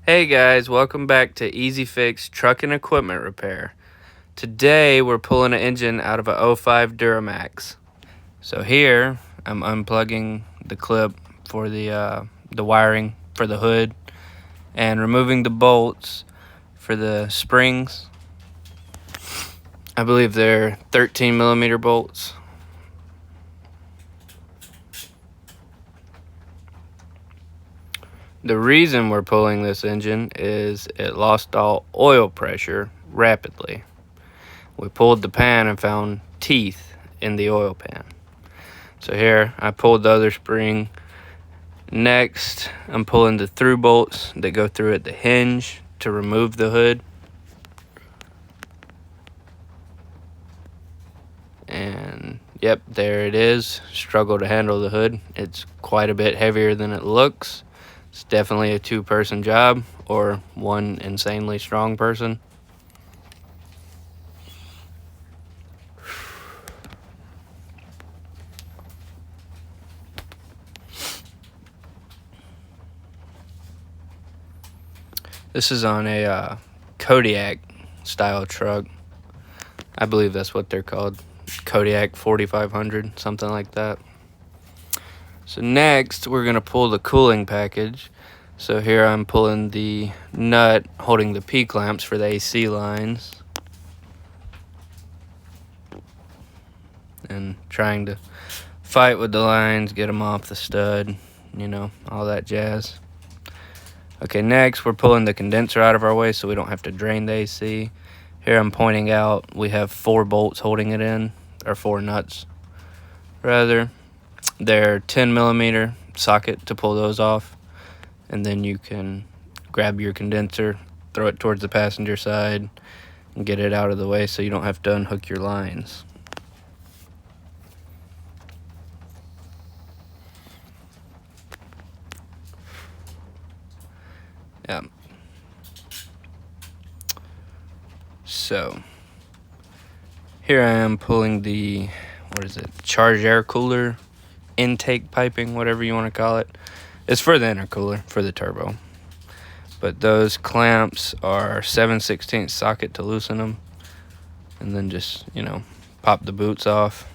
Hey guys, welcome back to Easy Fix Truck and Equipment Repair. Today we're pulling an engine out of a 05 Duramax. So here I'm unplugging the clip for the wiring for the hood and removing the bolts for the springs. I believe they're 13mm bolts. The reason we're pulling this engine is it lost all oil pressure rapidly. We pulled the pan and found teeth in the oil pan. So here I pulled the other spring. Next I'm pulling the through bolts that go through at the hinge to remove the hood. And yep, there it is. Struggle to handle the hood. It's quite a bit heavier than it looks. It's definitely a two-person job or one insanely strong person. This is on a Kodiak style truck. I believe that's what they're called. Kodiak 4500, something like that. So next we're gonna pull the cooling package. So here I'm pulling the nut holding the P-clamps for the AC lines and trying to fight with the lines, get them off the stud, you know, all that jazz. Okay, next we're pulling the condenser out of our way so we don't have to drain the AC. Here I'm pointing out we have 4 bolts holding it in, or 4 nuts rather. They're 10mm socket to pull those off, and then you can grab your condenser, throw it towards the passenger side, and get it out of the way so you don't have to unhook your lines. Yeah. So here I am pulling the, charge air cooler intake piping, whatever you want to call it. It's for the intercooler, for the turbo. But those clamps are 7/16 socket to loosen them. And then just, you know, pop the boots off.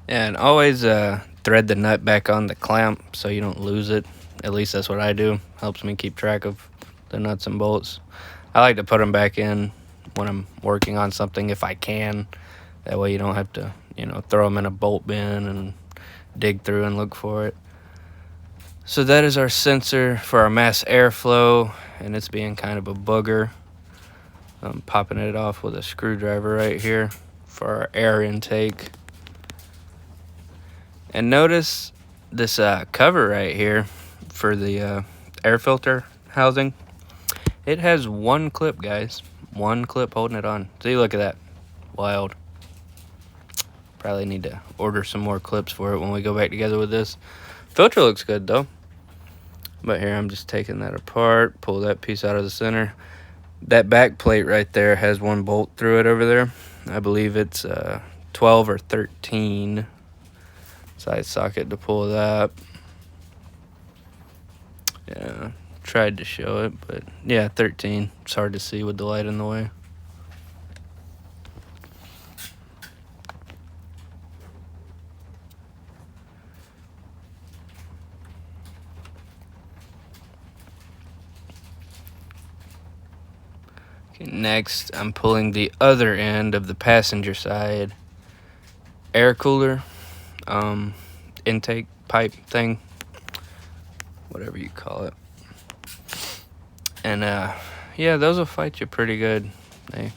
And always thread the nut back on the clamp so you don't lose it. At least that's what I do. Helps me keep track of the nuts and bolts. I like to put them back in when I'm working on something if I can. That way you don't have to, you know, throw them in a bolt bin and dig through and look for it. So that is our sensor for our mass airflow, and it's being kind of a booger. I'm popping it off with a screwdriver right here for our air intake. And notice this cover right here for the air filter housing. It has one clip, guys. One clip holding it on. See, look at that. Wild. Probably need to order some more clips for it when we go back together with this. Filter looks good though. But here I'm just taking that apart. Pull that piece out of the center. That back plate right there has one bolt through it over there. I believe it's 12 or 13 side socket to pull that. Yeah, tried to show it, but yeah, 13. It's hard to see with the light in the way. Okay, next I'm pulling the other end of the passenger side air cooler intake pipe thing, whatever you call it. And yeah, those will fight you pretty good.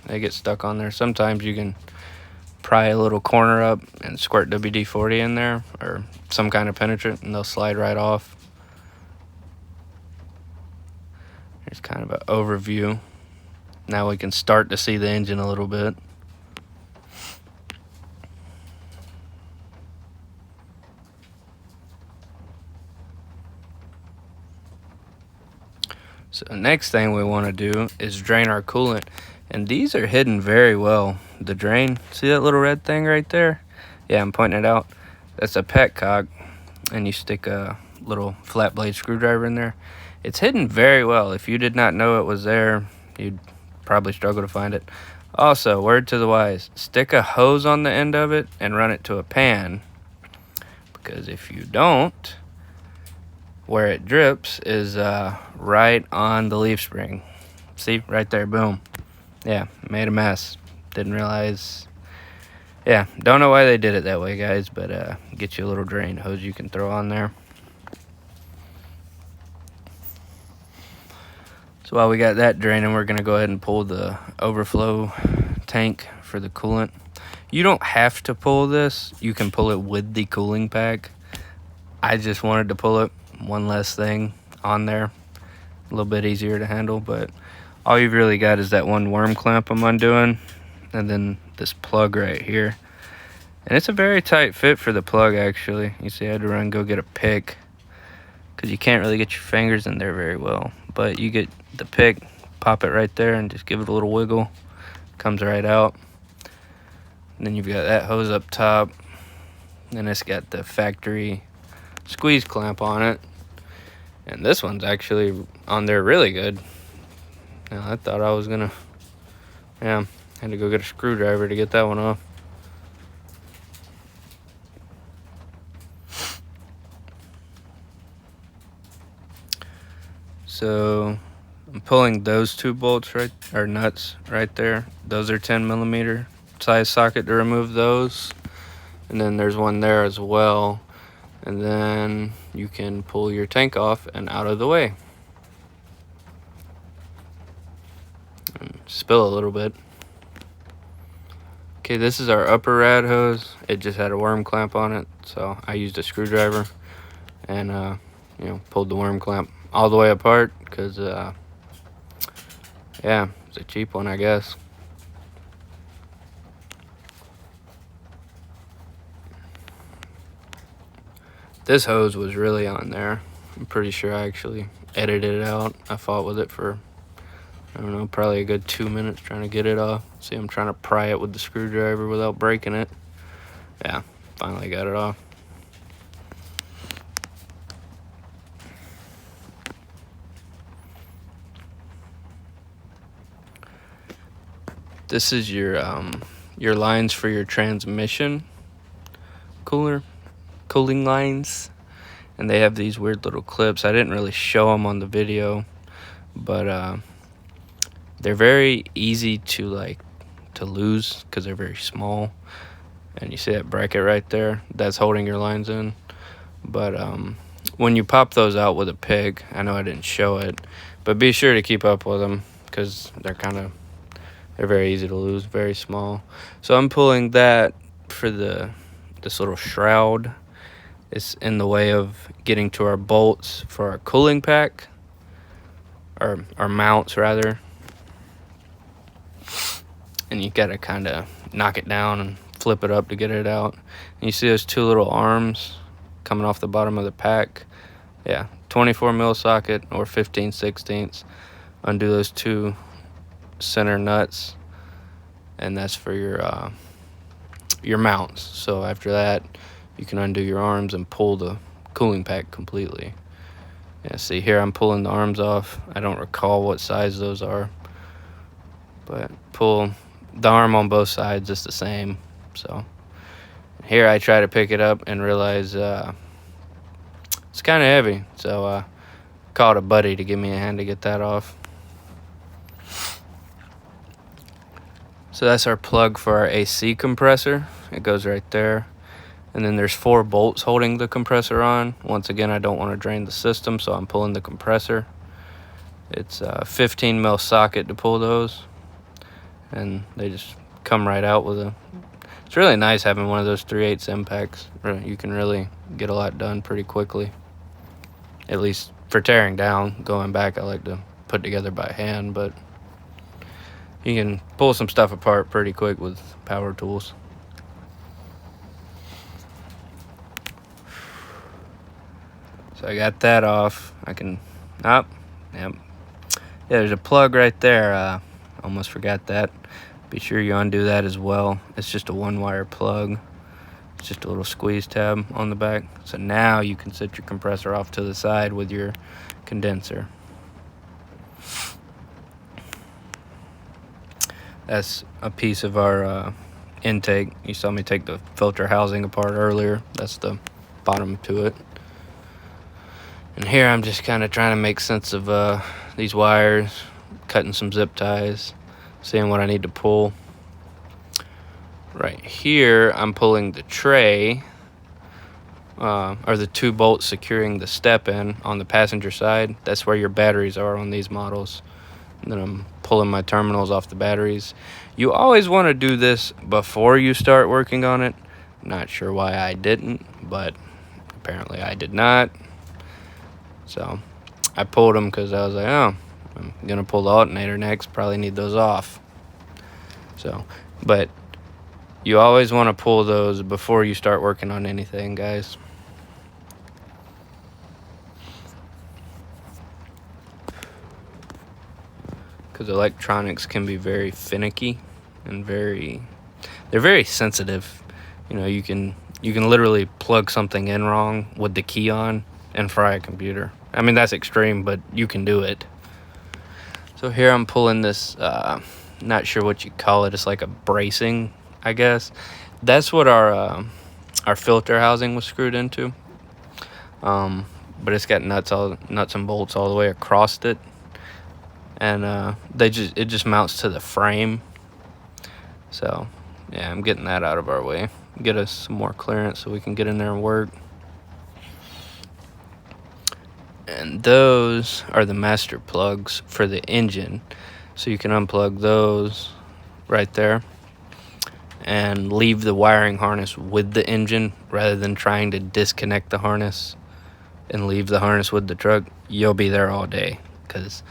They get stuck on there. Sometimes you can pry a little corner up and squirt WD-40 in there or some kind of penetrant and they'll slide right off. Here's kind of an overview. Now we can start to see the engine a little bit. So next thing we want to do is drain our coolant. And these are hidden very well. The drain, see that little red thing right there? Yeah, I'm pointing it out. That's a petcock, and you stick a little flat blade screwdriver in there. It's hidden very well. If you did not know it was there, you'd probably struggle to find it. Also, word to the wise, stick a hose on the end of it and run it to a pan, because if you don't, where it drips is right on the leaf spring. See, right there, boom. Yeah, made a mess. Didn't realize. Yeah, don't know why they did it that way, guys, but get you a little drain hose you can throw on there. So while we got that draining, we're gonna go ahead and pull the overflow tank for the coolant. You don't have to pull this. You can pull it with the cooling pack. I just wanted to pull it, one less thing on there. A little bit easier to handle, but all you've really got is that one worm clamp I'm undoing, and then this plug right here. And it's a very tight fit for the plug, actually. You see, I had to run go get a pick, because you can't really get your fingers in there very well. But you get the pick, pop it right there, and just give it a little wiggle. Comes right out. And then you've got that hose up top. And it's got the factory squeeze clamp on it. And this one's actually on there really good. Now, I thought I was gonna, yeah, had to go get a screwdriver to get that one off. So I'm pulling those two bolts right, or nuts right there. Those are 10mm size socket to remove those. And then there's one there as well. And then you can pull your tank off and out of the way. And spill a little bit. Okay, this is our upper rad hose. It just had a worm clamp on it, so I used a screwdriver and you know, pulled the worm clamp all the way apart, because yeah, it's a cheap one, I guess. This hose was really on there. I'm pretty sure I actually edited it out. I fought with it for, I don't know, probably a good 2 minutes trying to get it off. See, I'm trying to pry it with the screwdriver without breaking it. Yeah, finally got it off. This is your lines for your transmission cooling lines, and they have these weird little clips. I didn't really show them on the video, but they're very easy to lose because they're very small. And you see that bracket right there? That's holding your lines in. But when you pop those out with a pig, I know I didn't show it, but be sure to keep up with them, because they're very easy to lose, very small. So I'm pulling that for this little shroud. It's in the way of getting to our bolts for our cooling pack, or our mounts rather. And you gotta kind of knock it down and flip it up to get it out. And you see those two little arms coming off the bottom of the pack? Yeah, 24mm socket or 15/16. Undo those two center nuts, and that's for your mounts. So after that, you can undo your arms and pull the cooling pack completely. Yeah, see here I'm pulling the arms off. I don't recall what size those are, but pull the arm on both sides, it's the same. So here I try to pick it up and realize it's kind of heavy, so called a buddy to give me a hand to get that off. So that's our plug for our AC compressor. It goes right there. And then there's 4 bolts holding the compressor on. Once again, I don't want to drain the system, so I'm pulling the compressor. It's a 15mm socket to pull those, and they just come right out with a... It's really nice having one of those 3/8 impacts. You can really get a lot done pretty quickly. At least for tearing down. Going back, I like to put together by hand, but you can pull some stuff apart pretty quick with power tools. So I got that off. I can, yep. Yeah, there's a plug right there. Almost forgot that. Be sure you undo that as well. It's just a 1-wire plug. It's just a little squeeze tab on the back. So now you can set your compressor off to the side with your condenser. That's a piece of our intake. You saw me take the filter housing apart earlier. That's the bottom to it. And here I'm just kind of trying to make sense of these wires, cutting some zip ties, seeing what I need to pull. Right here, I'm pulling the tray, or the 2 bolts securing the step in on the passenger side. That's where your batteries are on these models. And then I'm pulling my terminals off the batteries. You always want to do this before you start working on it. Not sure why I didn't, but apparently I did not. So I pulled them because I was like, oh, I'm gonna pull the alternator next, probably need those off. So, but you always want to pull those before you start working on anything, guys. Because electronics can be very finicky and they're very sensitive. You know, you can literally plug something in wrong with the key on and fry a computer. I mean, that's extreme, but you can do it. So here I'm pulling this, not sure what you call it. It's like a bracing, I guess. That's what our filter housing was screwed into. But it's got nuts and bolts all the way across it. And it just mounts to the frame. So yeah, I'm getting that out of our way. Get us some more clearance so we can get in there and work. And those are the master plugs for the engine. So you can unplug those right there and leave the wiring harness with the engine rather than trying to disconnect the harness and leave the harness with the truck. You'll be there all day, because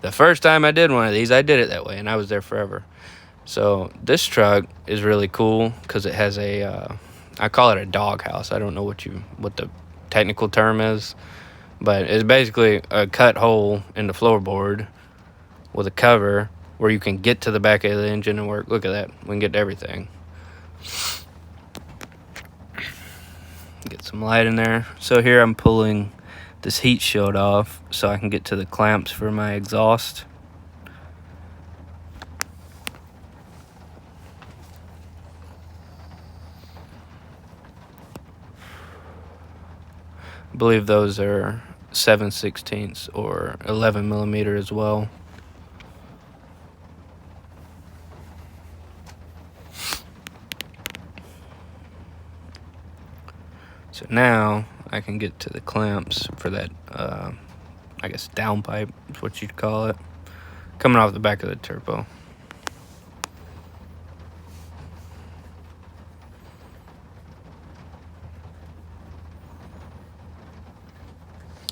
the first time I did one of these, I did it that way and I was there forever. So this truck is really cool because it has a I call it a doghouse. I don't know what the technical term is, but it's basically a cut hole in the floorboard with a cover where you can get to the back of the engine and work. Look at that. We can get to everything. Get some light in there. So here I'm pulling this heat shield off so I can get to the clamps for my exhaust. I believe those are 7/16 or 11 millimeter as well. So now I can get to the clamps for that, I guess downpipe is what you'd call it, coming off the back of the turbo.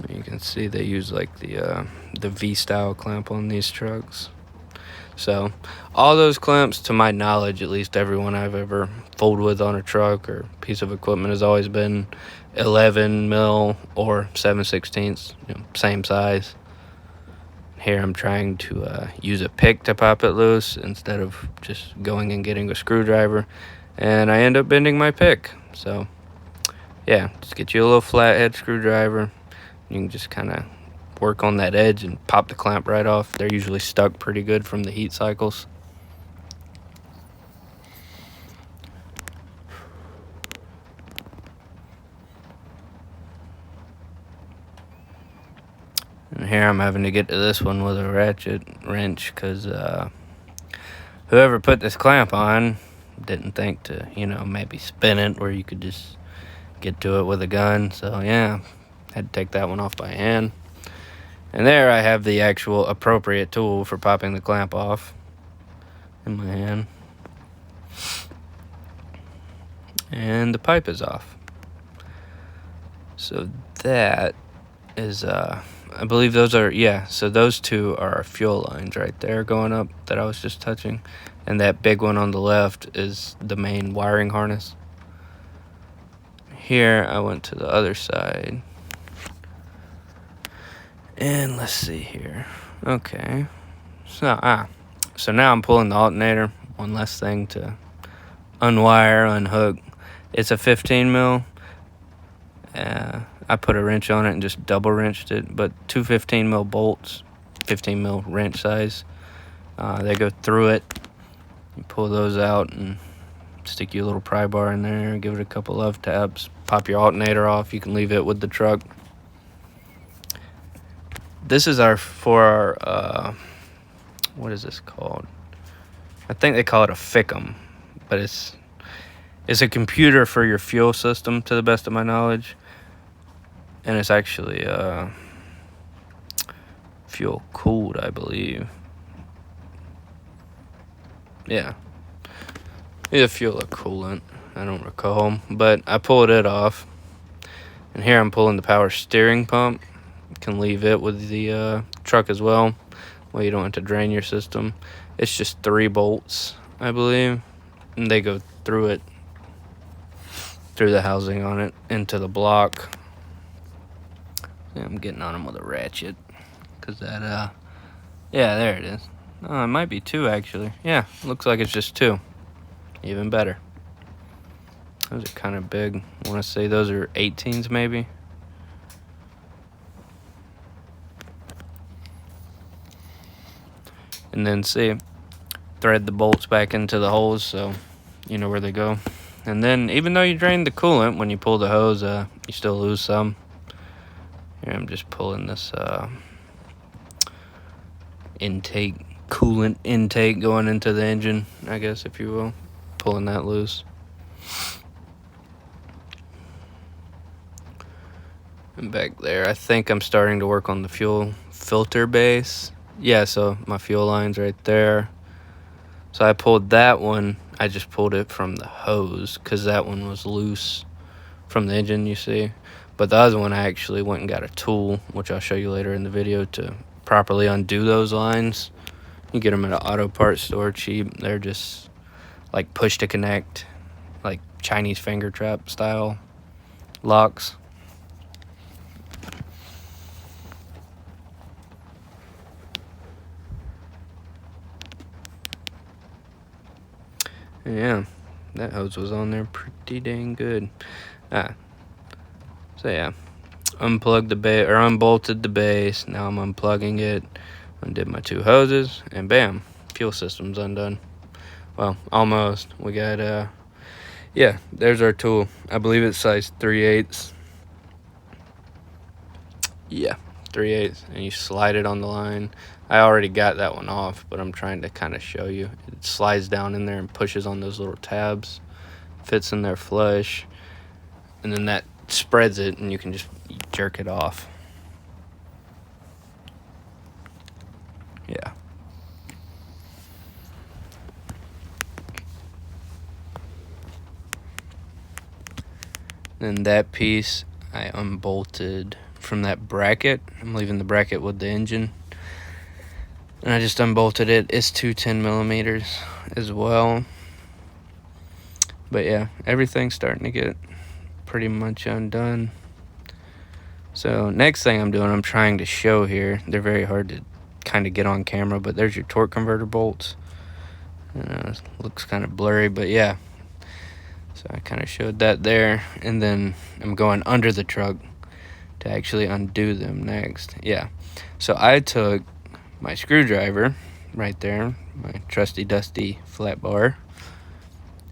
You can see they use like the V-style clamp on these trucks. So all those clamps, to my knowledge, at least everyone I've ever fooled with on a truck or piece of equipment, has always been 11 mil or 7/16, same size. Here I'm trying to use a pick to pop it loose instead of just going and getting a screwdriver, and I end up bending my pick. So yeah, just get you a little flathead screwdriver. You can just kind of work on that edge and pop the clamp right off. They're usually stuck pretty good from the heat cycles. And here I'm having to get to this one with a ratchet wrench because whoever put this clamp on didn't think to, maybe spin it where you could just get to it with a gun. So yeah, had to take that one off by hand. And there I have the actual appropriate tool for popping the clamp off in my hand. And the pipe is off. So that is, I believe those are, so those two are our fuel lines right there going up that I was just touching. And that big one on the left is the main wiring harness. Here I went to the other side. And let's see here. Okay. So now I'm pulling the alternator. One less thing to unwire, unhook. It's a 15 mil. I put a wrench on it and just double wrenched it, but two 15 mil bolts, 15 mil wrench size. They go through it. You pull those out and stick your little pry bar in there, give it a couple love taps, pop your alternator off. You can leave it with the truck. This is for our what is this called? I think they call it a FICM, but it's a computer for your fuel system, to the best of my knowledge, and it's actually fuel cooled, I believe. Yeah, either fuel or coolant, I don't recall, but I pulled it off, and here I'm pulling the power steering pump. You can leave it with the truck as well, well, you don't have to drain your system. It's just 3 bolts, I believe, and they go through it, through the housing on it, into the block. Yeah, I'm getting on them with a ratchet, because that, yeah, there it is. Oh, it might be 2, actually. Yeah, looks like it's just 2. Even better. Those are kind of big. I want to say those are 18s, maybe. And then, see, thread the bolts back into the holes so you know where they go. And then, even though you drain the coolant, when you pull the hose, you still lose some. Here, I'm just pulling this coolant intake going into the engine, I guess, if you will. Pulling that loose. And back there, I think I'm starting to work on the fuel filter base. Yeah, so my fuel line's right there. So I pulled that one. I just pulled it from the hose because that one was loose from the engine, you see. But the other one, I actually went and got a tool, which I'll show you later in the video, to properly undo those lines. You get them at an auto parts store cheap. They're just like push to connect, like Chinese finger trap style locks. Yeah, that hose was on there pretty dang good. So yeah, unplugged the base, or unbolted the base. Now I'm unplugging it. Undid my 2 hoses, and bam, fuel system's undone. Well, almost. We got yeah, there's our tool. I believe it's size 3/8. Yeah, 3/8, and you slide it on the line. I already got that one off, but I'm trying to kind of show you. It slides down in there and pushes on those little tabs, fits in there flush, and then that spreads it, and you can just jerk it off. Yeah. Then that piece I unbolted from that bracket. I'm leaving the bracket with the engine. And I just unbolted it. It's 2 10mm as well. But yeah, everything's starting to get pretty much undone. So next thing I'm doing, I'm trying to show here. They're very hard to kind of get on camera, but there's your torque converter bolts. It looks kind of blurry, but yeah. So I kind of showed that there. And then I'm going under the truck to actually undo them next. Yeah. So I took my screwdriver right there, my trusty dusty flat bar,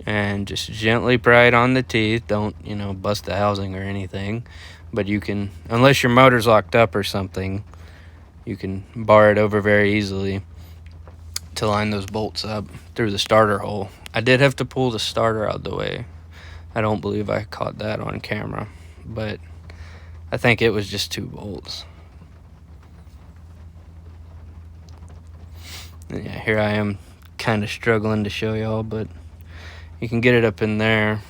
and just gently pry it on the teeth. Don't, bust the housing or anything, but you can, unless your motor's locked up or something, you can bar it over very easily to line those bolts up through the starter hole. I did have to pull the starter out of the way. I don't believe I caught that on camera, but I think it was just 2 bolts. Yeah, here I am kind of struggling to show y'all, but you can get it up in there.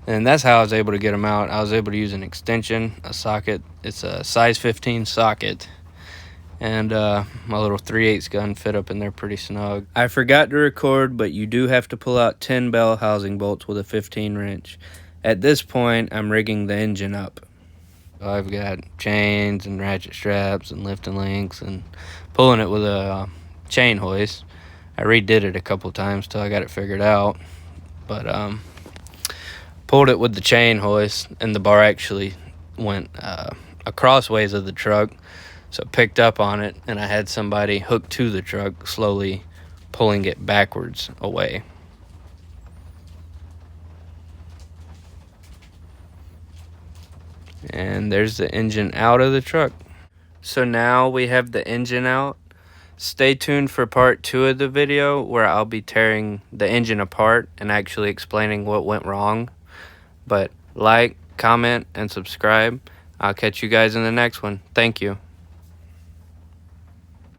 And that's how I was able to get them out. I was able to use an extension, a socket. It's a size 15 socket. And my little 3/8 gun fit up in there pretty snug. I forgot to record, but you do have to pull out 10 bell housing bolts with a 15 wrench. At this point, I'm rigging the engine up. I've got chains and ratchet straps and lifting links and pulling it with a chain hoist. I redid it a couple times till I got it figured out, but Pulled it with the chain hoist, and the bar actually went across ways of the truck, so it picked up on it, and I had somebody hooked to the truck slowly pulling it backwards away. And there's the engine out of the truck. So now we have the engine out. Stay tuned for part 2 of the video where I'll be tearing the engine apart and actually explaining what went wrong. But like, comment, and subscribe. I'll catch you guys in the next one. Thank you.